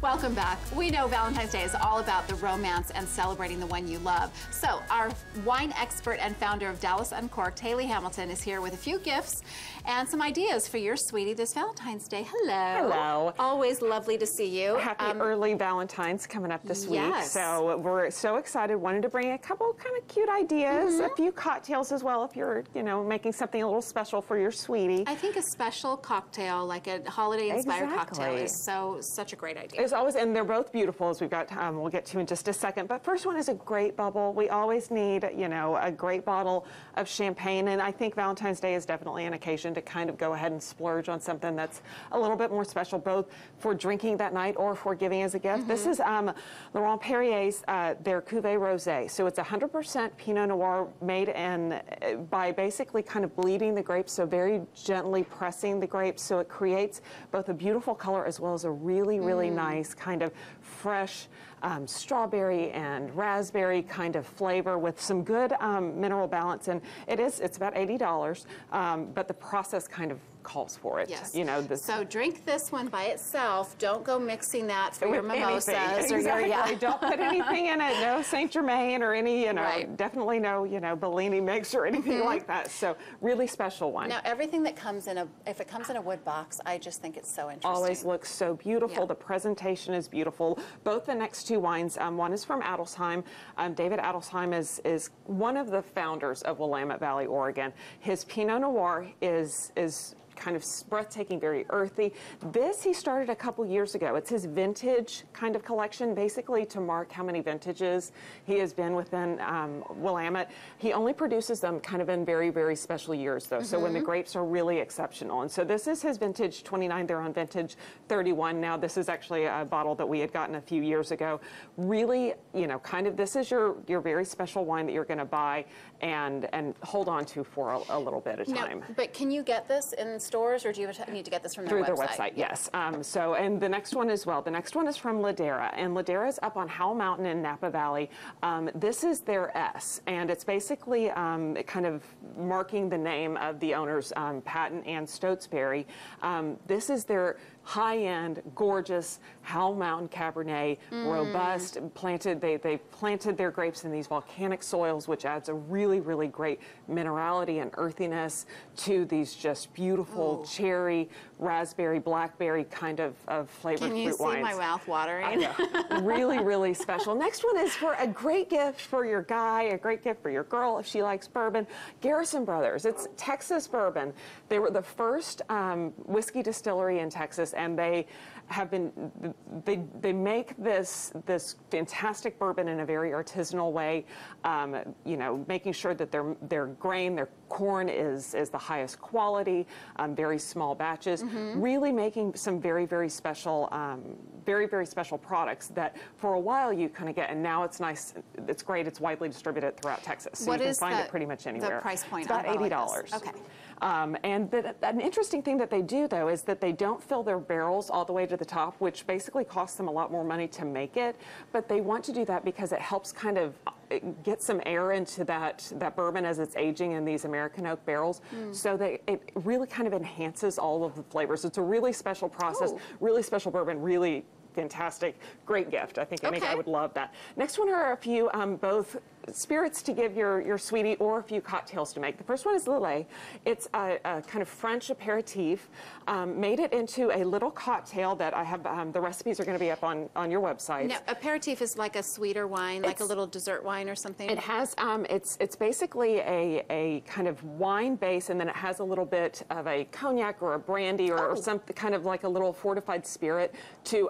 Welcome back. We know Valentine's Day is all about the romance and celebrating the one you love. So our wine expert and founder of Dallas Uncorked, Haley Hamilton, is here with a few gifts and some ideas for your sweetie this Valentine's Day. Hello. Hello. Always lovely to see you. Happy early Valentine's coming up this week. Yes. So we're so excited. Wanted to bring a couple kind of cute ideas, a few cocktails as well if you're, making something a little special for your sweetie. I think a special cocktail, like a holiday-inspired cocktail, is such a great idea. As always, and they're both beautiful, as we've got, we'll get to in just a second. But first one is a great bubble. We always need, a great bottle of champagne, and I think Valentine's Day is definitely an occasion to kind of go ahead and splurge on something that's a little bit more special, both for drinking that night or for giving as a gift. This is Laurent Perrier's, their Cuvée Rosé. So it's 100% Pinot Noir made by basically kind of bleeding the grapes, so very gently pressing the grapes, so it creates both a beautiful color as well as a really, really nice kind of fresh strawberry and raspberry kind of flavor with some good mineral balance. And it's about $80, but the process kind of calls for it. Yes. So drink this one by itself. Don't go mixing that for your mimosas. Exactly. Don't put anything in it. No Saint Germain or any, definitely no, Bellini mix or anything like that. So really special wine. Now everything that comes in if it comes in a wood box, I just think it's so interesting. Always looks so beautiful. Yeah. The presentation is beautiful. Both the next two wines, one is from Adelsheim. David Adelsheim is one of the founders of Willamette Valley, Oregon. His Pinot Noir is kind of breathtaking, very earthy. This he started a couple years ago. It's his vintage kind of collection, basically to mark how many vintages he has been within Willamette. He only produces them kind of in very, very special years, though, so when the grapes are really exceptional. And so this is his vintage 29. They're on vintage 31 now. This is actually a bottle that we had gotten a few years ago. Really, kind of this is your very special wine that you're going to buy and hold on to for a little bit of time. Now, but can you get this in stores, or do you need to get this from their website? Through their website, yes. And the next one as well. The next one is from Ladera, and Ladera is up on Howell Mountain in Napa Valley. This is their S, and it's basically kind of marking the name of the owners, Patton and Stotesbury. This is their high-end, gorgeous Howell Mountain Cabernet, robust, planted. They planted their grapes in these volcanic soils, which adds a really, really great minerality and earthiness to these just beautiful cherry, raspberry, blackberry kind of flavored fruit wines. Can you see my mouth watering? Really, really special. Next one is for a great gift for your guy, a great gift for your girl if she likes bourbon. Garrison Brothers. It's Texas bourbon. They were the first whiskey distillery in Texas, and they have been they make this fantastic bourbon in a very artisanal way, making sure that their grain, their corn is the highest quality, very small batches, really making some very, very special products that for a while you kind of get, and now it's nice, it's great, it's widely distributed throughout Texas, so you can find it pretty much anywhere. The price point? It's about $80. Okay. And an interesting thing that they do, though, is that they don't fill their barrels all the way to the top, which basically costs them a lot more money to make it. But they want to do that because it helps kind of get some air into that bourbon as it's aging in these American oak barrels, so that it really kind of enhances all of the flavors. It's a really special process, really special bourbon, really fantastic, great gift. I think I would love that. Next one are a few both spirits to give your sweetie or a few cocktails to make. The first one is Lillet. It's a kind of French aperitif. Made it into a little cocktail that I have, the recipes are going to be up on your website. Now, aperitif is like a sweeter wine, like a little dessert wine or something? It has, it's basically a kind of wine base, and then it has a little bit of a cognac or a brandy or something kind of like a little fortified spirit to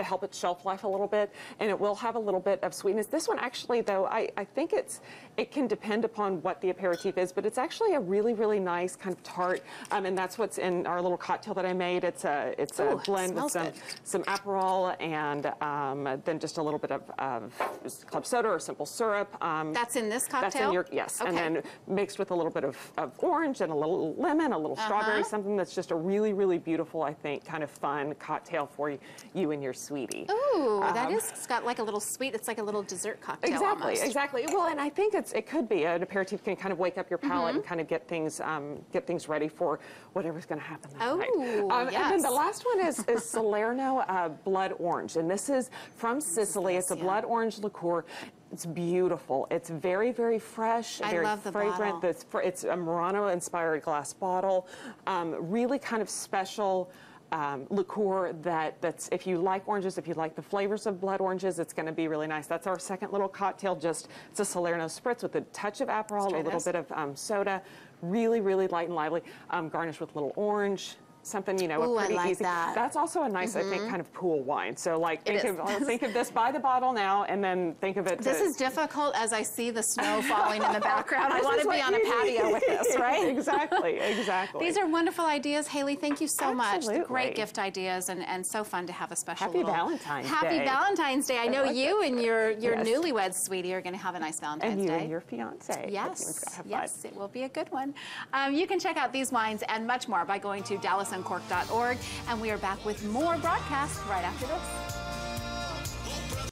help its shelf life a little bit, and it will have a little bit of sweetness. This one actually, though, I think it can depend upon what the aperitif is, but it's actually a really, really nice kind of tart, and that's what's in our little cocktail that I made. It's a blend with some Aperol and then just a little bit of club soda or simple syrup. That's in this cocktail? That's in your, yes, and then mixed with a little bit of orange and a little lemon, a little strawberry, something that's just a really, really beautiful, I think, kind of fun cocktail for you and your sweetie. Ooh, that is, it's got like a little sweet, it's like a little dessert cocktail almost. Exactly. Exactly. Well, and I think it could be an aperitif can kind of wake up your palate and kind of get things ready for whatever's going to happen that night. Yes. And then the last one is Salerno Blood Orange, and this is from Sicily. It's a blood orange liqueur. It's beautiful. It's very, very fresh, very love the fragrant. bottle. It's a Murano-inspired glass bottle. Really kind of special liqueur that's, if you like oranges, if you like the flavors of blood oranges, it's going to be really nice. That's our second little cocktail. It's a Salerno spritz with a touch of Aperol, a little bit of soda. Really, really light and lively. Garnished with a little orange. Something, you know, Ooh, a pretty I like easy. that. That's also a nice, I think, kind of pool wine. So, like, think of this by the bottle now, and then think of it. This is difficult as I see the snow falling in the background. I want to be on a patio with this, right? Exactly. These are wonderful ideas, Haley. Thank you so much. Absolutely. Great gift ideas, and so fun to have a special Happy Valentine's Day. Happy Valentine's Day. I know you and your Yes. newlyweds, sweetie, are going to have a nice Valentine's and you Day. and your fiance. Yes, it will be a good one. You can check out these wines and much more by going to DallasAndCork.org, and we are back with more broadcasts right after this.